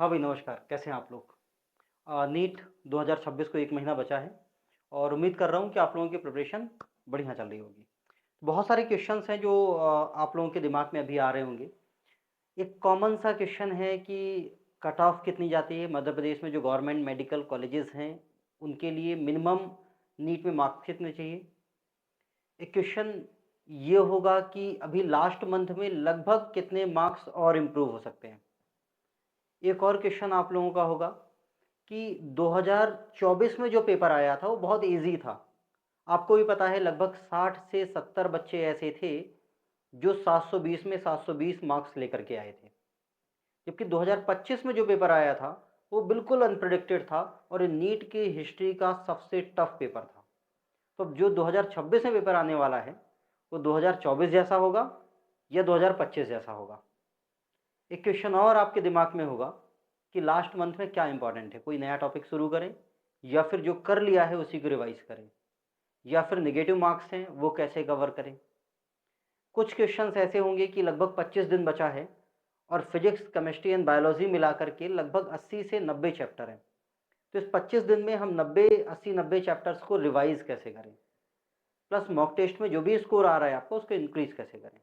हाँ भाई नमस्कार, कैसे हैं आप लोग? नीट 2026 को 1 महीना बचा है और उम्मीद कर रहा हूँ कि आप लोगों की प्रिपरेशन बढ़िया चल रही होगी। बहुत सारे क्वेश्चंस हैं जो आप लोगों के दिमाग में अभी आ रहे होंगे। एक कॉमन सा क्वेश्चन है कि कट ऑफ कितनी जाती है? मध्य प्रदेश में जो गवर्नमेंट मेडिकल कॉलेजेस हैं, उनके लिए मिनिमम नीट में मार्क्स कितने चाहिए? एक क्वेश्चन ये होगा कि अभी लास्ट मंथ में लगभग कितने मार्क्स और इम्प्रूव हो सकते हैं? एक और क्वेश्चन आप लोगों का होगा कि 2024 में जो पेपर आया था वो बहुत ईज़ी था। आपको भी पता है लगभग 60 से 70 बच्चे ऐसे थे जो 720 में 720 मार्क्स लेकर के आए थे। जबकि 2025 में जो पेपर आया था वो बिल्कुल अनप्रेडिक्टेड था और नीट की हिस्ट्री का सबसे टफ पेपर था। तो अब जो 2026 में पेपर आने वाला है वो 2024 जैसा होगा या 2025 जैसा होगा? एक क्वेश्चन और आपके दिमाग में होगा कि लास्ट मंथ में क्या इंपॉर्टेंट है, कोई नया टॉपिक शुरू करें या फिर जो कर लिया है उसी को रिवाइज करें या फिर नेगेटिव मार्क्स हैं वो कैसे कवर करें? कुछ क्वेश्चंस ऐसे होंगे कि लगभग 25 दिन बचा है और फिजिक्स केमिस्ट्री एंड बायोलॉजी मिला करके लगभग 80 से 90 चैप्टर हैं। तो इस 25 दिन में हम 90 चैप्टर्स को रिवाइज कैसे करें, प्लस मॉक टेस्ट में जो भी स्कोर आ रहा है आपका उसको इंक्रीज कैसे करें?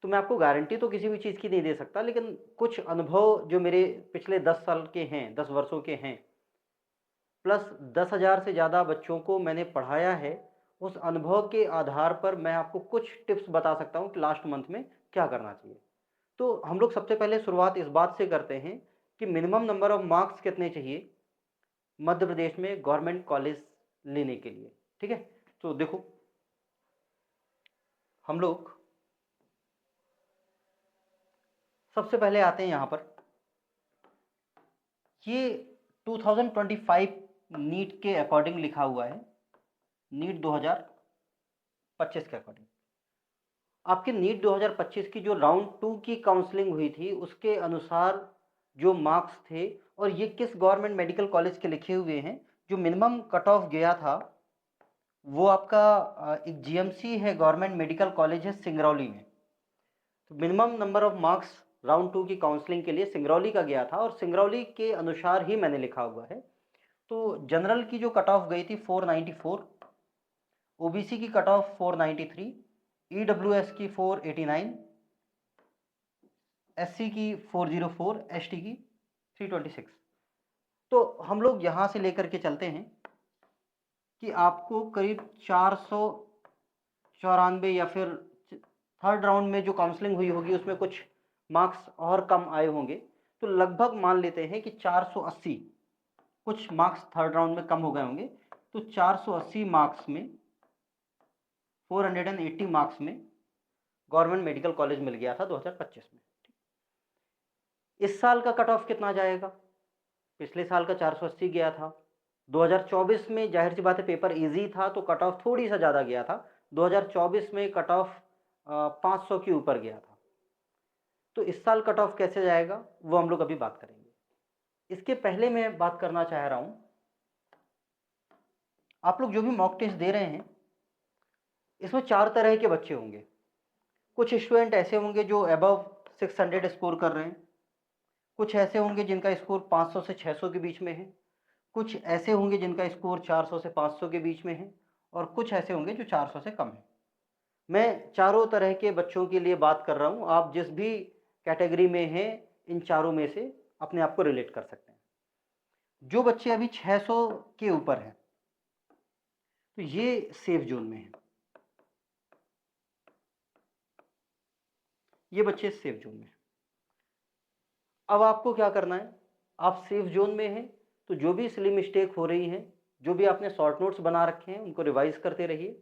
तो मैं आपको गारंटी तो किसी भी चीज़ की नहीं दे सकता, लेकिन कुछ अनुभव जो मेरे पिछले 10 साल के हैं, 10 वर्षों के हैं, प्लस 10,000 से ज़्यादा बच्चों को मैंने पढ़ाया है, उस अनुभव के आधार पर मैं आपको कुछ टिप्स बता सकता हूँ कि लास्ट मंथ में क्या करना चाहिए। तो हम लोग सबसे पहले शुरुआत इस बात से करते हैं कि मिनिमम नंबर ऑफ मार्क्स कितने चाहिए मध्य प्रदेश में गवर्नमेंट कॉलेज लेने के लिए, ठीक है? तो देखो, हम लोग सबसे पहले आते हैं यहाँ पर। ये 2025 नीट के अकॉर्डिंग लिखा हुआ है, नीट 2025 के अकॉर्डिंग। आपके नीट 2025 की जो राउंड 2 की काउंसलिंग हुई थी उसके अनुसार जो मार्क्स थे, और ये किस गवर्नमेंट मेडिकल कॉलेज के लिखे हुए हैं, जो मिनिमम कट ऑफ गया था वो आपका एक जीएमसी है, गवर्नमेंट मेडिकल कॉलेज है सिंगरौली में। तो minimum number of marks round 2 की काउंसलिंग के लिए सिंगरौली का गया था और सिंगरौली के अनुसार ही मैंने लिखा हुआ है। तो जनरल की जो कट ऑफ गई थी 494, ओबीसी की कट ऑफ 493, ईडब्ल्यूएस की 489, एससी की 404, एसटी की 326। तो हम लोग यहाँ से लेकर के चलते हैं कि आपको करीब 494 या फिर थर्ड राउंड में जो काउंसलिंग हुई होगी उसमें कुछ मार्क्स और कम आए होंगे, तो लगभग मान लेते हैं कि 480, कुछ मार्क्स थर्ड राउंड में कम हो गए होंगे, तो 480 मार्क्स में, 480 मार्क्स में गवर्नमेंट मेडिकल कॉलेज मिल गया था 2025 में। इस साल का कट ऑफ कितना जाएगा? पिछले साल का 480 गया था, 2024 में जाहिर सी बात है पेपर इजी था तो कट ऑफ थोड़ी सा ज़्यादा गया था, 2024 में कट ऑफ 500 के ऊपर गया था। तो इस साल कट ऑफ कैसे जाएगा वो हम लोग अभी बात करेंगे। इसके पहले मैं बात करना चाह रहा हूँ, आप लोग जो भी मॉक टेस्ट दे रहे हैं इसमें 4 तरह के बच्चे होंगे। कुछ स्टूडेंट ऐसे होंगे जो अबव 600 स्कोर कर रहे हैं, कुछ ऐसे होंगे जिनका स्कोर 500 से 600 के बीच में है, कुछ ऐसे होंगे जिनका स्कोर 400 से 500 के बीच में है, और कुछ ऐसे होंगे जो 400 से कम है। मैं चारों तरह के बच्चों के लिए बात कर रहा हूँ, आप जिस भी कैटेगरी में हैं इन चारों में से अपने आप को रिलेट कर सकते हैं। जो बच्चे अभी 600 के ऊपर हैं तो ये सेफ जोन में है, ये बच्चे सेफ जोन में हैं। अब आपको क्या करना है, आप सेफ जोन में हैं तो जो भी सिली मिस्टेक हो रही है, जो भी आपने शॉर्ट नोट्स बना रखे हैं उनको रिवाइज करते रहिए।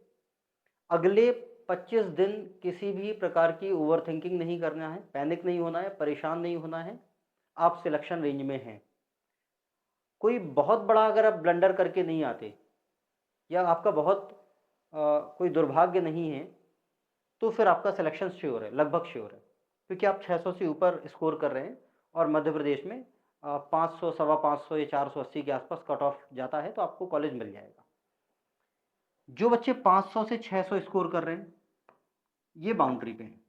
अगले 25 दिन किसी भी प्रकार की ओवर थिंकिंग नहीं करना है, पैनिक नहीं होना है, परेशान नहीं होना है। आप सिलेक्शन रेंज में हैं। कोई बहुत बड़ा अगर आप ब्लंडर करके नहीं आते या आपका बहुत कोई दुर्भाग्य नहीं है तो फिर आपका सिलेक्शन श्योर है, लगभग श्योर है, क्योंकि आप 600 से ऊपर स्कोर कर रहे हैं और मध्य प्रदेश में 500, सवा 500 या 480 के आसपास कट ऑफ जाता है तो आपको कॉलेज मिल जाएगा। जो बच्चे 500 से 600 स्कोर कर रहे हैं ये बाउंड्री पे हैं,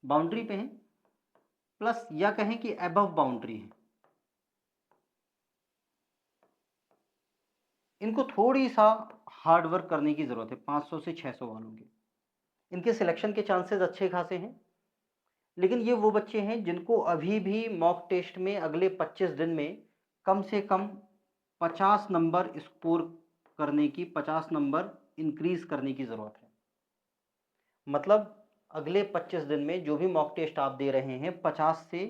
बाउंड्री पे हैं, प्लस या कहें कि अबव बाउंड्री है, इनको थोड़ी सा हार्ड वर्क करने की ज़रूरत है 500 से 600 वालों के। इनके सिलेक्शन के चांसेस अच्छे खासे हैं, लेकिन ये वो बच्चे हैं जिनको अभी भी मॉक टेस्ट में अगले 25 दिन में कम से कम 50 नंबर स्कोर करने की, 50 नंबर इंक्रीज़ करने की ज़रूरत है। मतलब अगले 25 दिन में जो भी मॉक टेस्ट आप दे रहे हैं 50 से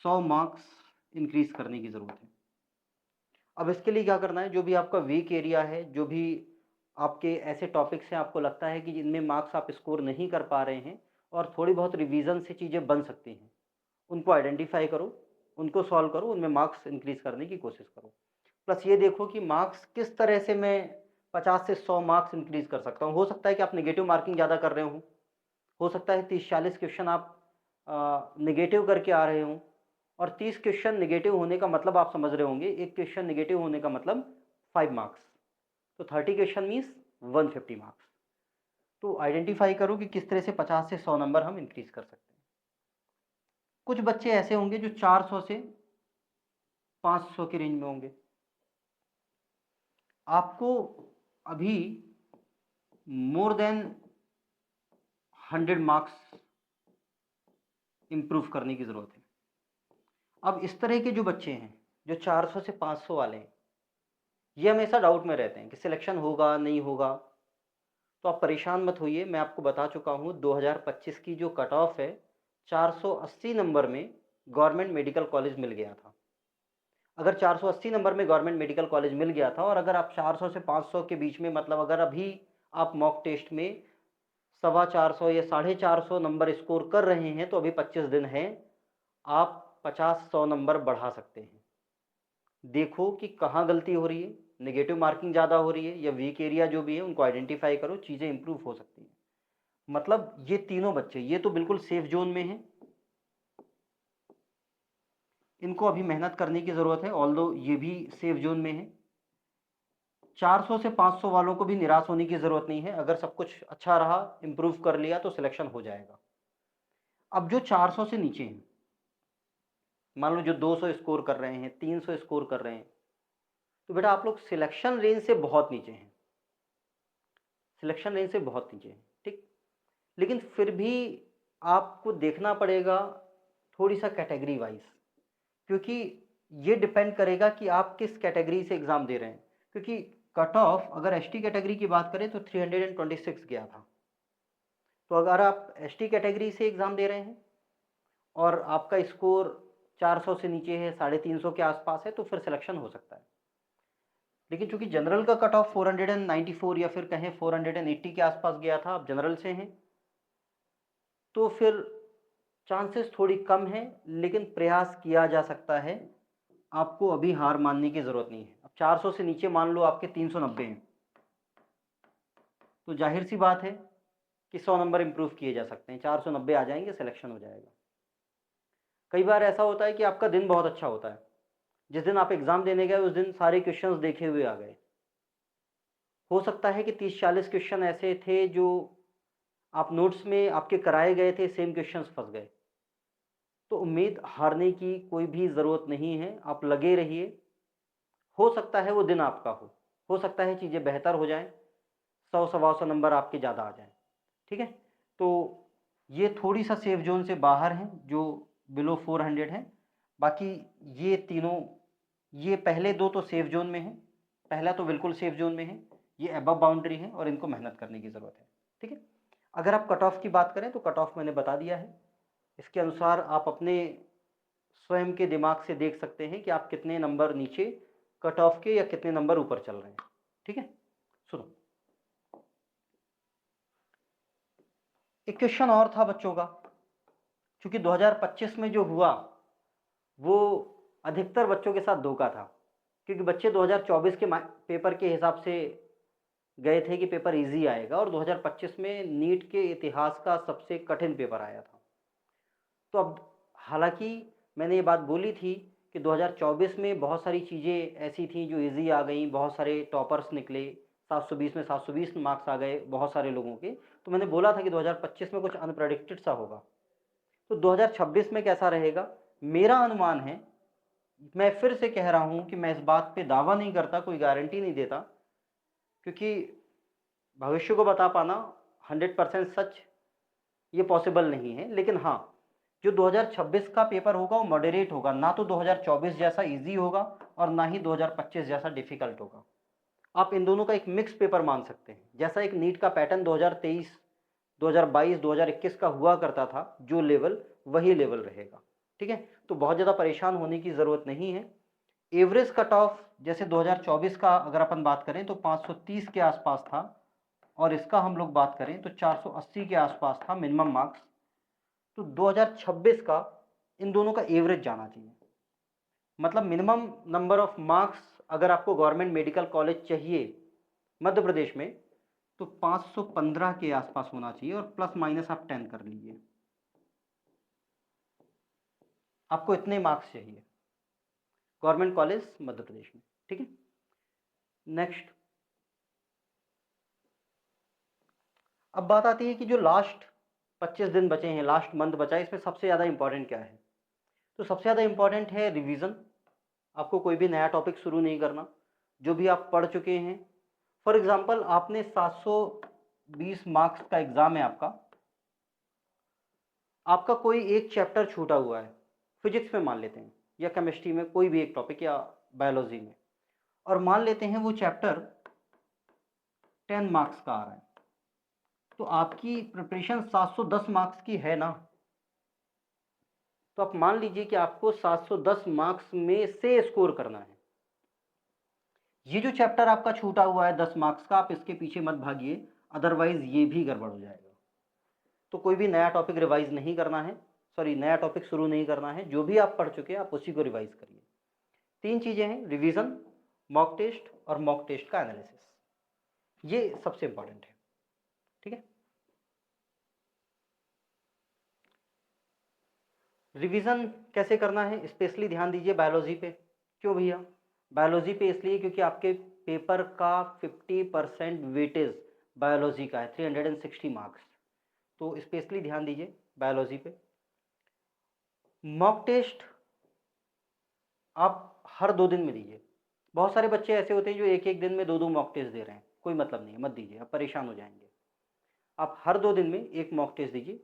100 मार्क्स इंक्रीज़ करने की ज़रूरत है। अब इसके लिए क्या करना है, जो भी आपका वीक एरिया है, जो भी आपके ऐसे टॉपिक्स हैं आपको लगता है कि जिनमें मार्क्स आप स्कोर नहीं कर पा रहे हैं और थोड़ी बहुत रिवीजन से चीज़ें बन सकती हैं, उनको आइडेंटिफाई करो, उनको सॉल्व करो, उनमें मार्क्स इंक्रीज करने की कोशिश करो। प्लस ये देखो कि मार्क्स किस तरह से मैं 50 से 100 मार्क्स इंक्रीज कर सकता हूँ। हो सकता है कि आप नेगेटिव मार्किंग ज़्यादा कर रहे हो सकता है 30-40 क्वेश्चन आप नेगेटिव करके आ रहे हों, और 30 क्वेश्चन नेगेटिव होने का मतलब आप समझ रहे होंगे, एक क्वेश्चन नेगेटिव होने का मतलब 5 मार्क्स, तो 30 क्वेश्चन मीन्स 150 मार्क्स। तो आइडेंटिफाई करो कि किस तरह से 50 से 100 नंबर हम इंक्रीज कर सकते हैं। कुछ बच्चे ऐसे होंगे जो 400 से 500 के रेंज में होंगे। आपको अभी मोर देन 100 मार्क्स इंप्रूव करने की ज़रूरत है। अब इस तरह के जो बच्चे हैं जो 400 से 500 वाले हैं, ये हमेशा डाउट में रहते हैं कि सिलेक्शन होगा नहीं होगा। तो आप परेशान मत होइए, मैं आपको बता चुका हूँ 2025 की जो कट ऑफ है 480 नंबर में गवर्नमेंट मेडिकल कॉलेज मिल गया था। अगर 480 नंबर में गवर्नमेंट मेडिकल कॉलेज मिल गया था और अगर आप 400 से 500 के बीच में, मतलब अगर अभी आप मॉक टेस्ट में 450 या 450 नंबर स्कोर कर रहे हैं तो अभी 25 दिन हैं, आप 50-100 नंबर बढ़ा सकते हैं। देखो कि कहाँ गलती हो रही है, नेगेटिव मार्किंग ज़्यादा हो रही है या वीक एरिया जो भी है उनको आइडेंटिफाई करो, चीज़ें इंप्रूव हो सकती हैं। मतलब ये तीनों बच्चे ये तो बिल्कुल सेफ जोन में हैं, इनको अभी मेहनत करने की ज़रूरत है, ऑल्दो ये भी सेफ जोन में है। 400 से 500 वालों को भी निराश होने की ज़रूरत नहीं है, अगर सब कुछ अच्छा रहा, इम्प्रूव कर लिया तो सिलेक्शन हो जाएगा। अब जो 400 से नीचे हैं, मान लो जो 200 स्कोर कर रहे हैं, 300 स्कोर कर रहे हैं, तो बेटा आप लोग सिलेक्शन रेंज से बहुत नीचे हैं, सिलेक्शन रेंज से बहुत नीचे हैं, ठीक। लेकिन फिर भी आपको देखना पड़ेगा थोड़ी सा कैटेगरी वाइज, क्योंकि ये डिपेंड करेगा कि आप किस कैटेगरी से एग्ज़ाम दे रहे हैं। क्योंकि कट ऑफ अगर एसटी कैटेगरी की बात करें तो 326 गया था। तो अगर आप एसटी कैटेगरी से एग्ज़ाम दे रहे हैं और आपका स्कोर 400 से नीचे है, 350 के आसपास है, तो फिर सिलेक्शन हो सकता है। लेकिन चूंकि जनरल का कट ऑफ 494 या फिर कहें 480 के आसपास गया था, आप जनरल से हैं, तो फिर चांसेस थोड़ी कम है, लेकिन प्रयास किया जा सकता है। आपको अभी हार मानने की ज़रूरत नहीं है। अब 400 से नीचे मान लो आपके 390 हैं, तो जाहिर सी बात है कि 100 नंबर इंप्रूव किए जा सकते हैं, 490 आ जाएंगे, सिलेक्शन हो जाएगा। कई बार ऐसा होता है कि आपका दिन बहुत अच्छा होता है, जिस दिन आप एग्ज़ाम देने गए उस दिन सारे क्वेश्चंस देखे हुए आ गए। हो सकता है कि 30-40 क्वेश्चन ऐसे थे जो आप नोट्स में आपके कराए गए थे, सेम क्वेश्चंस फंस गए। तो उम्मीद हारने की कोई भी ज़रूरत नहीं है, आप लगे रहिए। हो सकता है वो दिन आपका हो सकता है चीज़ें बेहतर हो जाएं, 100-125 नंबर आपके ज़्यादा आ जाएं, ठीक है। तो ये थोड़ी सा सेफ जोन से बाहर हैं जो बिलो 400 हैं। बाकी ये तीनों, ये पहले दो तो सेफ जोन में हैं, पहला तो बिल्कुल सेफ जोन में है, ये अबव बाउंड्री है और इनको मेहनत करने की ज़रूरत है, ठीक है। अगर आप कट ऑफ की बात करें तो कट ऑफ मैंने बता दिया है, इसके अनुसार आप अपने स्वयं के दिमाग से देख सकते हैं कि आप कितने नंबर नीचे कट ऑफ के या कितने नंबर ऊपर चल रहे हैं, ठीक है। सुनो, एक क्वेश्चन और था बच्चों का, क्योंकि 2025 में जो हुआ वो अधिकतर बच्चों के साथ धोखा था, क्योंकि बच्चे 2024 के पेपर के हिसाब से गए थे कि पेपर इजी आएगा, और 2025 में नीट के इतिहास का सबसे कठिन पेपर आया था। तो अब हालांकि मैंने ये बात बोली थी कि 2024 में बहुत सारी चीज़ें ऐसी थी जो इजी आ गई, बहुत सारे टॉपर्स निकले, 720 में 720 मार्क्स आ गए बहुत सारे लोगों के। तो मैंने बोला था कि 2025 में कुछ अनप्रेडिक्टेड सा होगा। तो 2026 में कैसा रहेगा? मेरा अनुमान है, मैं फिर से कह रहा हूँ कि मैं इस बात पे दावा नहीं करता, कोई गारंटी नहीं देता, क्योंकि भविष्य को बता पाना 100% सच ये पॉसिबल नहीं है। लेकिन हाँ, जो 2026 का पेपर होगा वो मॉडरेट होगा, ना तो 2024 जैसा इजी होगा और ना ही 2025 जैसा डिफिकल्ट होगा। आप इन दोनों का एक मिक्स पेपर मान सकते हैं। जैसा एक नीट का पैटर्न 2023, 2022, 2021 का हुआ करता था, जो लेवल वही लेवल रहेगा। ठीक है, तो बहुत ज़्यादा परेशान होने की ज़रूरत नहीं है। एवरेज कट ऑफ जैसे 2024 का अगर अपन बात करें तो 530 के आसपास था, और इसका हम लोग बात करें तो 480 के आसपास था मिनिमम मार्क्स। तो 2026 का इन दोनों का एवरेज जाना चाहिए। मतलब मिनिमम नंबर ऑफ मार्क्स अगर आपको गवर्नमेंट मेडिकल कॉलेज चाहिए मध्य प्रदेश में, तो 515 के आसपास होना चाहिए, और प्लस माइनस आप 10 कर लीजिए, आपको इतने मार्क्स चाहिए गवर्नमेंट कॉलेज मध्य प्रदेश में। ठीक है, नेक्स्ट अब बात आती है कि जो लास्ट 25 दिन बचे हैं, लास्ट मंथ बचा है, इसमें सबसे ज़्यादा इंपॉर्टेंट क्या है? तो सबसे ज़्यादा इंपॉर्टेंट है रिवीजन। आपको कोई भी नया टॉपिक शुरू नहीं करना, जो भी आप पढ़ चुके हैं। फॉर एग्जांपल आपने 720 मार्क्स का एग्ज़ाम है आपका, आपका कोई एक चैप्टर छूटा हुआ है, फिजिक्स में मान लेते हैं, या केमिस्ट्री में, कोई भी एक टॉपिक, या बायोलॉजी में, और मान लेते हैं वो चैप्टर 10 मार्क्स का आ रहा है, तो आपकी प्रिपरेशन 710 मार्क्स की है ना। तो आप मान लीजिए कि आपको 710 मार्क्स में से स्कोर करना है। ये जो चैप्टर आपका छूटा हुआ है 10 मार्क्स का, आप इसके पीछे मत भागिए, अदरवाइज ये भी गड़बड़ हो जाएगा। तो कोई भी नया टॉपिक रिवाइज नहीं करना है, सॉरी नया टॉपिक शुरू नहीं करना है, जो भी आप पढ़ चुके हैं आप उसी को रिवाइज करिए। 3 चीज़ें हैं, रिवीजन, मॉक टेस्ट और मॉक टेस्ट का एनालिसिस, ये सबसे इंपॉर्टेंट है। ठीक है, रिवीजन कैसे करना है, स्पेशली ध्यान दीजिए बायोलॉजी पे। क्यों भैया? बायोलॉजी पे इसलिए क्योंकि आपके पेपर का 50% वेटेज बायोलॉजी का है, 360 मार्क्स, तो स्पेशली ध्यान दीजिए बायोलॉजी पे। मॉक टेस्ट आप हर 2 दिन में दीजिए। बहुत सारे बच्चे ऐसे होते हैं जो एक एक दिन में 2-2 मॉक टेस्ट दे रहे हैं, कोई मतलब नहीं है, मत दीजिए, आप परेशान हो जाएंगे। आप हर 2 दिन में एक मॉक टेस्ट दीजिए,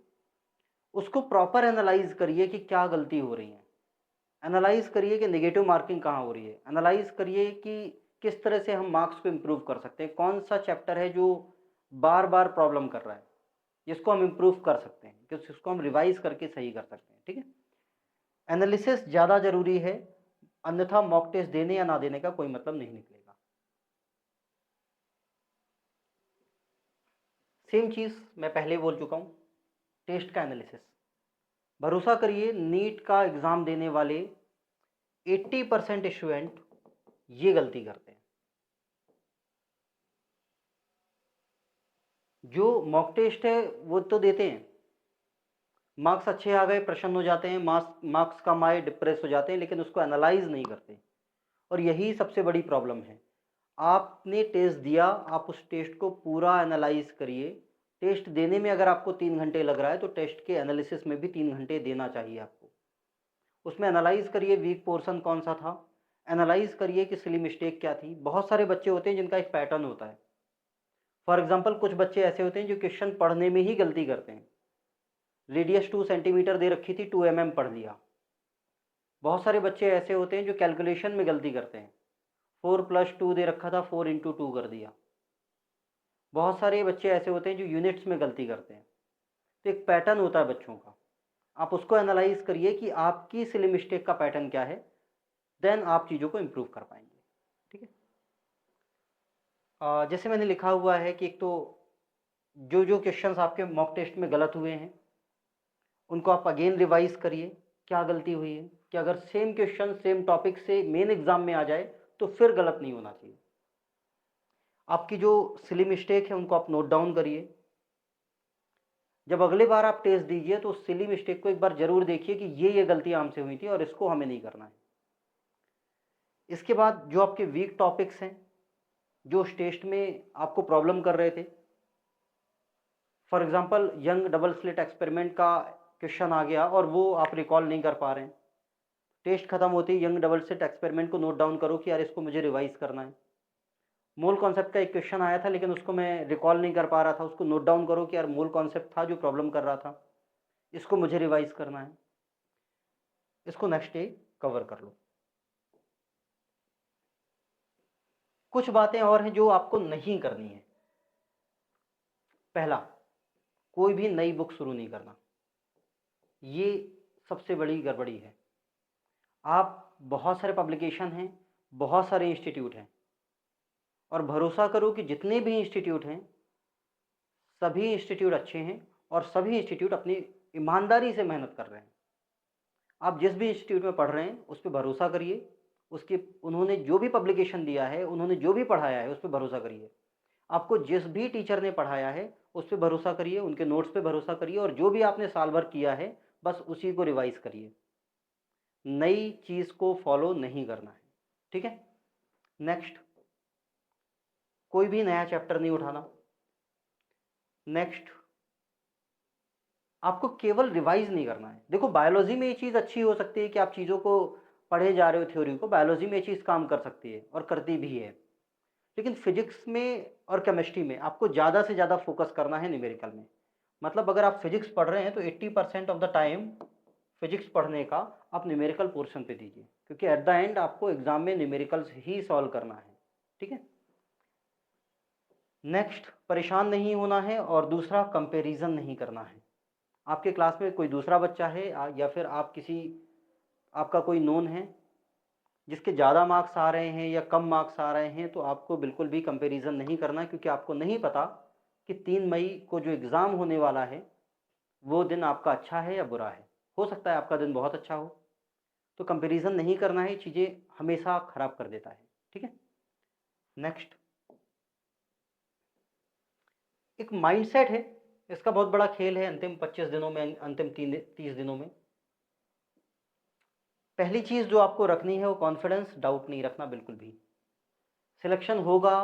उसको प्रॉपर एनालाइज करिए कि क्या गलती हो रही है, एनालाइज करिए कि नेगेटिव मार्किंग कहाँ हो रही है, एनालाइज करिए कि किस तरह से हम मार्क्स को इम्प्रूव कर सकते हैं, कौन सा चैप्टर है जो बार बार प्रॉब्लम कर रहा है, जिसको हम इम्प्रूव कर सकते हैं, जिसको हम रिवाइज करके सही कर सकते हैं। ठीक है, एनालिसिस ज़्यादा ज़रूरी है, अन्यथा मॉक टेस्ट देने या ना देने का कोई मतलब नहीं निकलेगा। सेम चीज़ मैं पहले बोल चुका हूँ, टेस्ट का एनालिसिस। भरोसा करिए, नीट का एग्ज़ाम देने वाले 80% स्टूडेंट ये गलती करते हैं। जो मॉक टेस्ट है वो तो देते हैं, मार्क्स अच्छे आ गए प्रसन्न हो जाते हैं, मार्क्स कम आए डिप्रेस हो जाते हैं, लेकिन उसको एनालाइज नहीं करते, और यही सबसे बड़ी प्रॉब्लम है। आपने टेस्ट दिया, आप उस टेस्ट को पूरा एनालाइज करिए। टेस्ट देने में अगर आपको 3 घंटे लग रहा है, तो टेस्ट के एनालिसिस में भी 3 घंटे देना चाहिए आपको। उसमें एनालाइज करिए वीक पोर्शन कौन सा था, एनालाइज करिए कि सिली मिस्टेक क्या थी। बहुत सारे बच्चे होते हैं जिनका एक पैटर्न होता है। फॉर एग्जाम्पल कुछ बच्चे ऐसे होते हैं जो क्वेश्चन पढ़ने में ही गलती करते हैं। रेडियस 2 सेंटीमीटर दे रखी थी, 2 mm पढ़ लिया। बहुत सारे बच्चे ऐसे होते हैं जो कैलकुलेशन में गलती करते हैं, 4 + 2 दे रखा था, 4 × 2 कर दिया। बहुत सारे बच्चे ऐसे होते हैं जो यूनिट्स में गलती करते हैं। तो एक पैटर्न होता है बच्चों का, आप उसको एनालाइज करिए कि आपकी सिली मिस्टेक का पैटर्न क्या है, देन आप चीज़ों को इम्प्रूव कर पाएंगे। ठीक है, जैसे मैंने लिखा हुआ है कि एक तो जो जो क्वेश्चंस आपके मॉक टेस्ट में गलत हुए हैं उनको आप अगेन रिवाइज करिए, क्या गलती हुई है, कि अगर सेम क्वेश्चन सेम टॉपिक से मेन एग्जाम में आ जाए तो फिर गलत नहीं होना चाहिए। आपकी जो सिली मिस्टेक है उनको आप नोट डाउन करिए। जब अगली बार आप टेस्ट दीजिए तो उस सिली मिस्टेक को एक बार जरूर देखिए कि ये गलतियां हमसे हुई थी और इसको हमें नहीं करना है। इसके बाद जो आपके वीक टॉपिक्स हैं, जो उस टेस्ट में आपको प्रॉब्लम कर रहे थे, for example young double slit experiment का क्वेश्चन आ गया और वो आप रिकॉल नहीं कर पा रहे हैं, टेस्ट खत्म होते ही यंग डबल स्लिट एक्सपेरिमेंट को नोट डाउन करो कि यार इसको मुझे रिवाइज करना है। मोल कॉन्सेप्ट का एक क्वेश्चन आया था लेकिन उसको मैं रिकॉल नहीं कर पा रहा था, उसको नोट डाउन करो कि यार मोल कॉन्सेप्ट था जो प्रॉब्लम कर रहा था, इसको मुझे रिवाइज करना है, इसको नेक्स्ट डे कवर कर लो। कुछ बातें और हैं जो आपको नहीं करनी है। पहला, कोई भी नई बुक शुरू नहीं करना, ये सबसे बड़ी गड़बड़ी है। आप बहुत सारे पब्लिकेशन हैं, बहुत सारे इंस्टीट्यूट हैं, और भरोसा करो कि जितने भी इंस्टीट्यूट हैं सभी इंस्टीट्यूट अच्छे हैं और सभी इंस्टीट्यूट अपनी ईमानदारी से मेहनत कर रहे हैं। आप जिस भी इंस्टीट्यूट में पढ़ रहे हैं उस पर भरोसा करिए, उसके उन्होंने जो भी पब्लिकेशन दिया है, उन्होंने जो भी पढ़ाया है उस पर भरोसा करिए। आपको जिस भी टीचर ने पढ़ाया है उस पर भरोसा करिए, उनके नोट्स पे भरोसा करिए, और जो भी आपने साल भर किया है बस उसी को रिवाइज करिए, नई चीज़ को फॉलो नहीं करना है। ठीक है। नेक्स्ट, कोई भी नया चैप्टर नहीं उठाना। नेक्स्ट, आपको केवल रिवाइज नहीं करना है। देखो, बायोलॉजी में ये चीज़ अच्छी हो सकती है कि आप चीज़ों को पढ़े जा रहे हो, थ्योरी को, बायोलॉजी में ये चीज़ काम कर सकती है और करती भी है। लेकिन फिजिक्स में और केमिस्ट्री में आपको ज़्यादा से ज़्यादा फोकस करना है न्यूमेरिकल में। मतलब अगर आप फिजिक्स पढ़ रहे हैं तो 80% ऑफ द टाइम फिजिक्स पढ़ने का आप न्यूमेरिकल पोर्शन पे दीजिए, क्योंकि एट द एंड आपको एग्जाम में न्यूमेरिकल्स ही सॉल्व करना है। ठीक है। नेक्स्ट, परेशान नहीं होना है, और दूसरा, कंपैरिजन नहीं करना है। आपके क्लास में कोई दूसरा बच्चा है या फिर आपका कोई नोन है जिसके ज़्यादा मार्क्स आ रहे हैं या कम मार्क्स आ रहे हैं, तो आपको बिल्कुल भी कंपैरिजन नहीं करना, क्योंकि आपको नहीं पता कि 3 मई को जो एग्ज़ाम होने वाला है वो दिन आपका अच्छा है या बुरा है। हो सकता है आपका दिन बहुत अच्छा हो, तो कंपैरिजन नहीं करना है, चीज़ें हमेशा ख़राब कर देता है। ठीक है। नेक्स्ट, एक माइंडसेट है, इसका बहुत बड़ा खेल है अंतिम 25 दिनों में, अंतिम 30 दिनों में। पहली चीज़ जो आपको रखनी है वो कॉन्फिडेंस, डाउट नहीं रखना बिल्कुल भी। सिलेक्शन होगा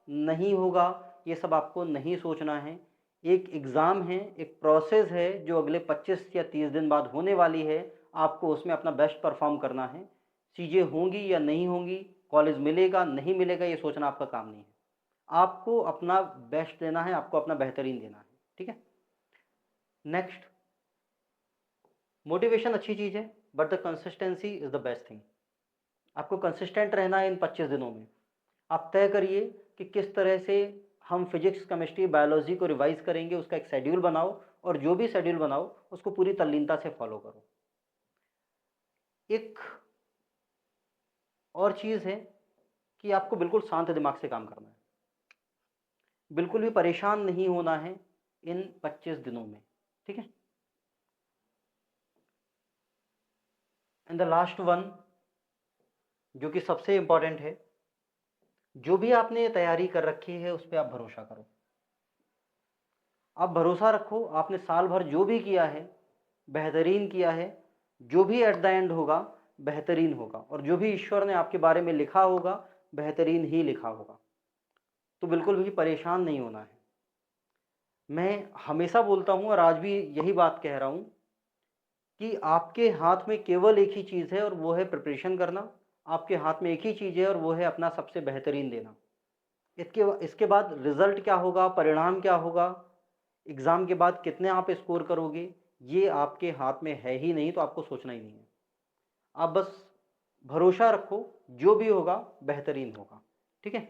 नहीं होगा ये सब आपको नहीं सोचना है। एक एग्ज़ाम है, एक प्रोसेस है जो अगले 25 या 30 दिन बाद होने वाली है। आपको उसमें अपना बेस्ट परफॉर्म करना है। चीज़ें होंगी या नहीं होंगी, कॉलेज मिलेगा नहीं मिलेगा, ये सोचना आपका काम नहीं है। आपको अपना बेस्ट देना है, आपको अपना बेहतरीन देना है। ठीक है। नेक्स्ट, मोटिवेशन अच्छी चीज़ है, but the consistency is the best thing. आपको कंसिस्टेंट रहना है इन 25 दिनों में। आप तय करिए कि किस तरह से हम फिजिक्स, केमिस्ट्री, बायोलॉजी को रिवाइज करेंगे, उसका एक शेड्यूल बनाओ, और जो भी शेड्यूल बनाओ उसको पूरी तल्लीनता से फॉलो करो। एक और चीज़ है कि आपको बिल्कुल शांत दिमाग से काम करना है, बिल्कुल भी परेशान नहीं होना है इन 25 दिनों में। ठीक है। एंड द लास्ट वन, जो कि सबसे इंपॉर्टेंट है, जो भी आपने तैयारी कर रखी है उस पर आप भरोसा करो। आप भरोसा रखो, आपने साल भर जो भी किया है बेहतरीन किया है, जो भी एट द एंड होगा बेहतरीन होगा, और जो भी ईश्वर ने आपके बारे में लिखा होगा बेहतरीन ही लिखा होगा। तो बिल्कुल भी परेशान नहीं होना है। मैं हमेशा बोलता हूँ और आज भी यही बात कह रहा हूँ कि आपके हाथ में केवल एक ही चीज़ है और वो है प्रिपरेशन करना। आपके हाथ में एक ही चीज़ है और वो है अपना सबसे बेहतरीन देना। इसके बाद रिजल्ट क्या होगा, परिणाम क्या होगा, एग्ज़ाम के बाद कितने आप स्कोर करोगे, ये आपके हाथ में है ही नहीं, तो आपको सोचना ही नहीं है। आप बस भरोसा रखो, जो भी होगा बेहतरीन होगा। ठीक है।